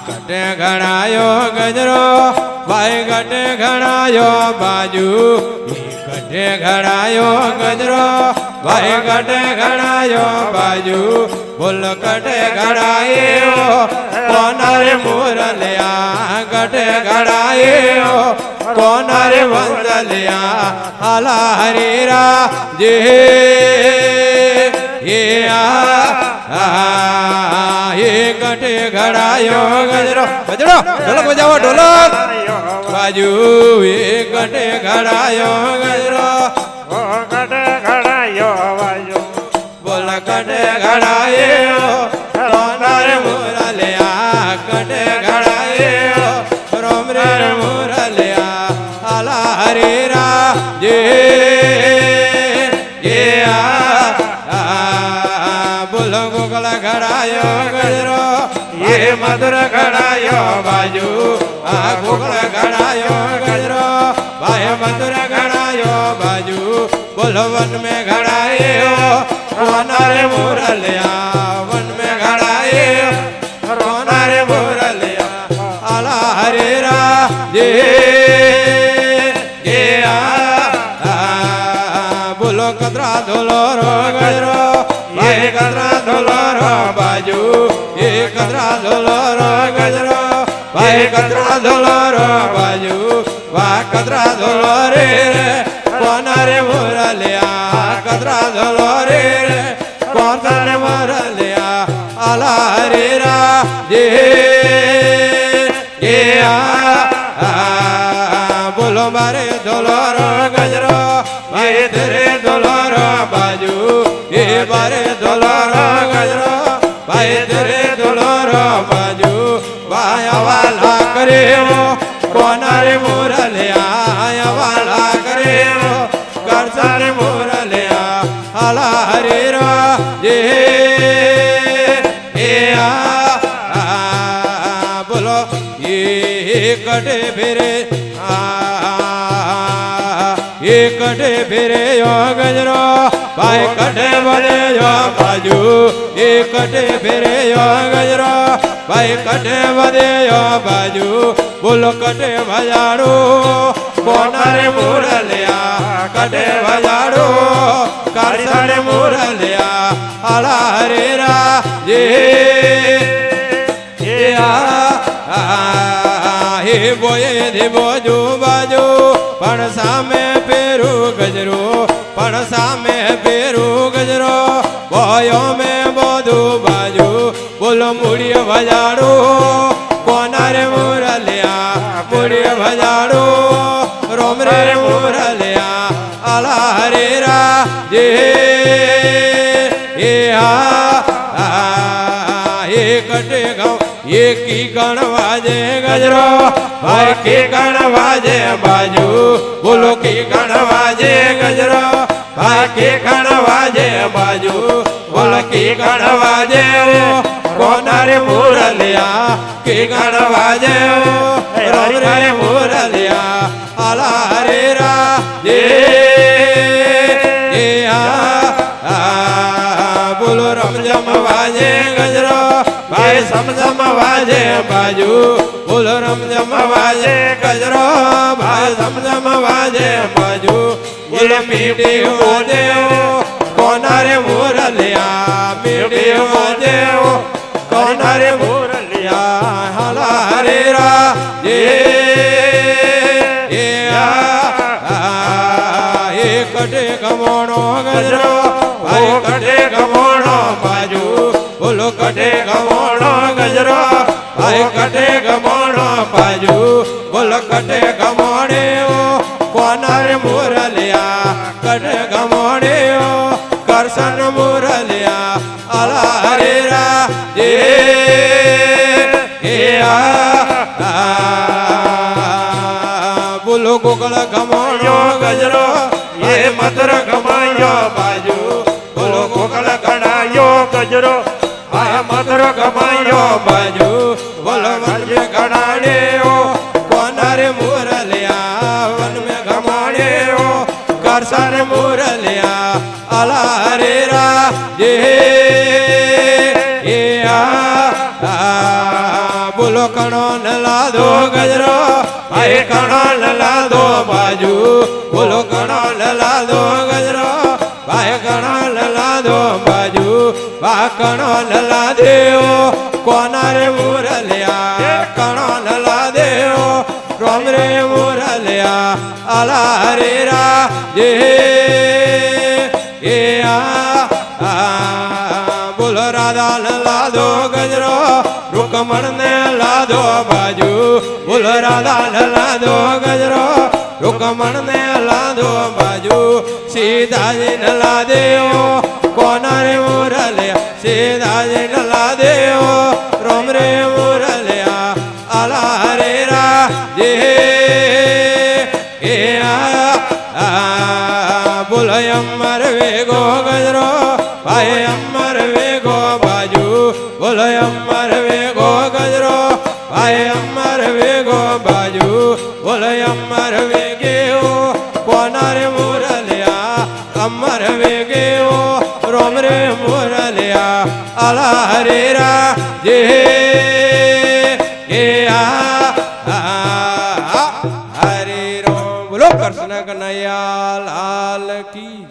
કટે ઘડાયો ગજરો ભાઈ કટે ઘડાયો બાજુ કટે ઘડાયો ગજરો ભાઈ કટે ઘડાયો બાજુ બોલ કટે ઘડાયો કોનારે મોરલિયા કટે ઘડાયો કોનારે વંદલિયા હાલા હરીરા જે એ કટે ઘડાયો ગજરો ગજરો ઢોલક બજાવો ઢોલક બાજુ એ કટે ઘડાયો ગજરો કટે ઘડાયો બાજુ બોલ કટે ઘડાયો કોનારે મોરલિયા કટે ઘડાયો રોમ રે મોરલિયા હાલા હરીરા જે બોલો ગોકળ ઘડાયો ગજરો એ મધુર ઘડાયો બાજુ આ ગોકળ ઘડાયો ગજરો ભાઈ મધુર ઘડાયો બાજુ બોલો વન में ઘડાયો કોનારે મોરલિયા વન में ઘડાયો કોનારે મોરલિયા આલા હરેરા જે બોલો કતરા ધોલો રો ગજરો ભાઈ કતરા ધોલો રો બાજુ એ કતરા ધોલો રો ગજરો ભાઈ કતરા ધોલો રો બાજુ વાહ કતરા ધોલો રે કોનારે મોરલિયા કતરા ધોલો રે કોનારે મોરલિયા આલા હરેરા જે બોલો મારે ધોલો રો ગજરો ભાઈ તેરે ધોલો રો બાજુ એ બારે ધોલો રો ગજરો ભાઈ તેરે ધોલો રો બાજુ વાયા વાલા કરે કોનારે મોરલિયા વાલા કરે કરસારે મોરલિયા હાલા હરેરા જે બોલો એ કટે ફેરે કટે ફેરે ગજરો ભાઈ કટે વળે બાજુ એ કટે ફેરે ગજરો ભાઈ કટે વધે બાજુ બોલો કટે ભજાડો કોનારે મોરલિયા કટે ભજાડો કાળીસારે મોરલિયા હાલા હરેરા જે હે બોયે દેવો જો બાજુ પણ સામે પેરું ગજરો પણ સામે પેરું ગજરો બોયો મેં બધું બાજુ બોલો મૂડીએ ભજાડો કોનારે મોરલિયા મૂડીએ ભજાડો રોમ રે મોરલિયા આલા હરેરા જે કટે ગાઉ એકી ગણ વાજે ગજરો ભાઈ કી ગણ વાજે બાજુ બોલો કી ગણ વાજે ગજરો ભાઈ કી ગણ વાજે બાજુ બોલો કી ગણ વાજે કોનારે મોરલિયા કી ગણ વાજે રોમ રે મોરલિયા આલા હરેરા જે બોલો રમઝમ વાજે ગજરો ભાઈ સમઝમ વાજે બાજુ બોલો રમઝમ વાજે ગજરો ભાઈ સમઝમ વાજે બાજુ બોલો મીઠી વાજે કોનારે મોરલિયા મીઠી વાજે કોનારે મોરલિયા હાલા હરેરા જે કટે ગમોણો ગજરો ભાઈ કટે ગમોણો બાજુ બોલો કટે ગમોણો ગજરો ભાઈ કટે ગમોણો બાજુ બોલો કટે ગમોણે કોનારે મોરલિયા કટે ગમોણે કરશન મોરલિયા આલા હરેરા જે બોલો ગોકળ ગમોણો ગજરો એ મધુર ગમાયો બાજુ બોલો ગોકળ ઘડાયો ગજરો આ મધુર ગમાયો બાજુ બોલો વન में ઘડાડે કોનારે મોરલિયા વન में ઘમાડે કરસન મોરલિયા આલા હરેરા જે કણો ન લાદો ગજરો ભાઈ કણો ન લાદો બાજુ બોલો કણો ન લાદો ગજરો ભાઈ કણો ન લાદો બાજુ વા કણો ન લાદેવો કોના રે મુરલિયા કણો ન લાદેવો રોમ રે મુરલિયા આલા રે રા જે એ બોલો રાધા ન લાદો ગજરો રૂકમણ ને લાદો બાજુ બોલો રાધા ન લાદો ગજરો રૂકમણ ને લાદો બાજુ સીતાજી ન લાદેવો કોના રે મુરલિયા સીતાજી ન લાદેવો રોમ રે મુરલિયા આલા રે રા જે એ બોલો અમર વેગો ગજરો ભાઈ અમર વેગો બાજુ બોલો અમર વેગો ગજરો ભાઈ અમર વેગો બાજુ બોલો અમર વેગેવો કોના રે મુરલિયા અમર વેગેવો રોમ રે મુરલિયા આલા રે રા જે હરે રોમ બોલો કૃષ્ણ કનૈયા લાલ કી